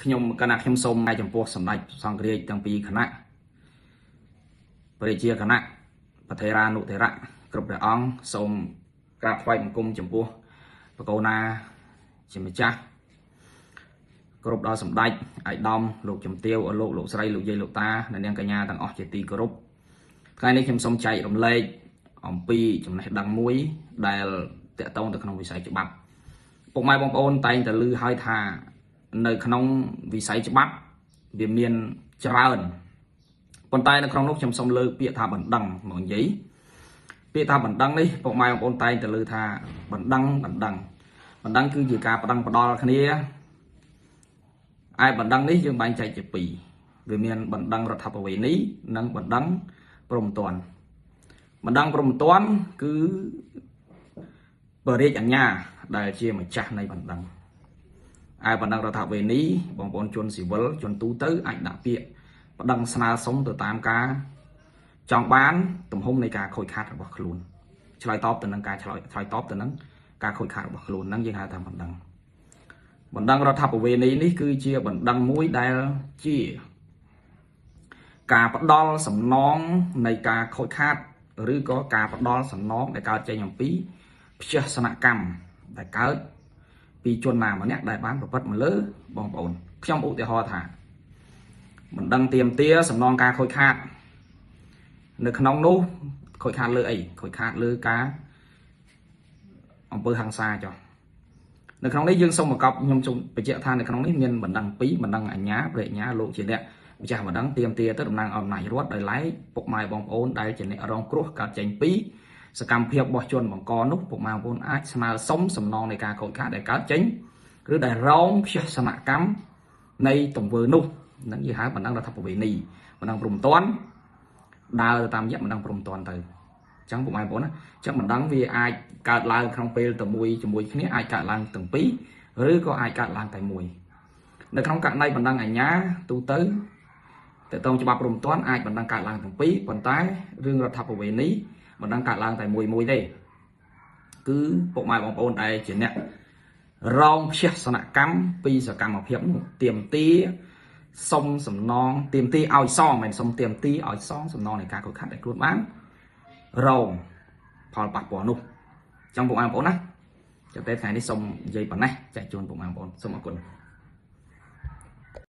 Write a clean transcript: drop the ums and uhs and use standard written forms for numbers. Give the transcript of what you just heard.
ខ្ញុំកណាខ្ញុំសូមឲ្យចំពោះសម្ដេចសង្ឃរាជទាំងពីរគណៈព្រះរាជាគណៈប្រធេរានុធេរៈគ្រប់ព្រះអង្គសូមក្រាបថ្វាយបង្គំចំពោះបកូណាជាម្ចាស់គ្រប់ដល់សម្ដេចអាយដាមលោកជំទាវលោកស្រីលោកយាយលោកតានិងនាងកញ្ញាទាំងអស់ជាទីគោរពថ្ងៃនេះខ្ញុំសូមចែករំលែកអំពីចំណេះដឹងមួយដែលតកតងទៅក្នុងវិស័យច្បាប់ពុកម៉ែបងប្អូនតែងតែឮហើយថានៅក្នុងវិស័យច្បាប់វាមានច្រើនប៉ុន្តែនៅក្នុងនោះខ្ញុំសូមលើកពាក្យថាបណ្ដឹងមកនិយាយពាក្យថាបណ្ដឹងនេះពុកម៉ែបងប្អូនតែងតែឮថាបណ្ដឹងគឺជាការប្តឹងផ្ដាល់គ្នាឯបណ្ដឹងនេះយើងបែងចែកជាពីរវាមានបណ្ដឹងរដ្ឋប្បវេណីនិងបណ្ដឹងព្រហ្មទណ្ឌបណ្ដឹងព្រហ្មទណ្ឌគឺព្រះរាជអាជ្ញាដែលជាម្ចាស់នៃបណ្ដឹងឯបណ្ដឹងរដ្ឋប្បវេណីបងប្អូនជនស៊ីវិលជនទូទៅអាចដាក់ពាក្យប្តឹងស្នើសុំទៅតាមការចង់បានទំហំនៃការខូចខាតរបស់ខ្លួនឆ្លើយតបទៅនឹងការឆ្លើយតបទៅនឹងការខូចខាតរបស់ខ្លួនហ្នឹងយើងហៅថាបណ្ដឹងរដ្ឋប្បវេណីនេះគឺជាបណ្ដឹងមួយដែលជាការផ្ដល់សំណងនៃការខូចខាតឬក៏ការផ្ដល់សំណងដែលកើតចេញអំពីផ្ទះសនកម្មដែលកើតពីជនណាម្នាក់ដែលបានប្រព្រឹត្តមកលើបងប្អូនខ្ញុំឧទាហរណ៍ថាបណ្ដឹងទាមទារសំណងការខូចខាតនៅក្នុងនោះខូចខាតលើអីខូចខាតលើការអំពើហិង្សាចុះនៅក្នុងនេះយើងសូមបង្កប់ខ្ញុំសូមបញ្ជាក់ថានៅក្នុងនេះមានបណ្ដឹងពីរបណ្ដឹងអាជ្ញាព្រះអាជ្ញាលោកជាអ្នកម្ចាស់បណ្ដឹងទាមទារទៅតំណាងអំណាចរដ្ឋដោយឡែកពុកម៉ែបងប្អូនដែលជាអ្នករងគ្រោះកើតចេញពីសកម្មភាពរបស់ជនបង្កនោះពុកម៉ែបងប្អូនអាចស្នើសុំសំណងនៃការខូចខាតដែលកើតចេញឬដែលរងភស្តុសនកម្មនៃទង្វើនោះនឹងគេហៅបណ្ដឹងរដ្ឋប្បវេណីបណ្ដឹងព្រហ្មទណ្ឌដើរទៅតាមរយៈបណ្ដឹងព្រហ្មទណ្ឌទៅអញ្ចឹងពុកម៉ែបងប្អូនណាអញ្ចឹងបណ្ដឹងវាអាចកើតឡើងក្នុងពេលតែមួយជាមួយគ្នាអាចកើតឡើងទាំងពីរឬក៏អាចកើតឡើងតែមួយនៅក្នុងករណីបណ្ដឹងអាជ្ញាទូទៅតើតងច្បាប់ព្រហ្មទណ្ឌអាចបណ្ដឹងកើតឡើងទាំងពីរប៉ុន្តែរឿងរដ្ឋប្បវេណីបណ្ដឹងកើតឡើងតែមួយទេគឺពុកម៉ែបងប្អូនដែលជាអ្នករងភស្តុសនកម្មពីសកម្មភាពនោះទាមទារសុំសំណងទាមទារឲ្យសងមិនសុំទាមទារឲ្យសងសំណងនៃការខូចខាតដែលខ្លួនបានរងផលប៉ះពាល់នោះអញ្ចឹងពុកម៉ែបងប្អូនណាចាំតែថ្ងៃនេះសូមនិយាយប៉ុណ្ណេះចែកជូនពុកម៉ែបងប្អូនសូមអរគុណ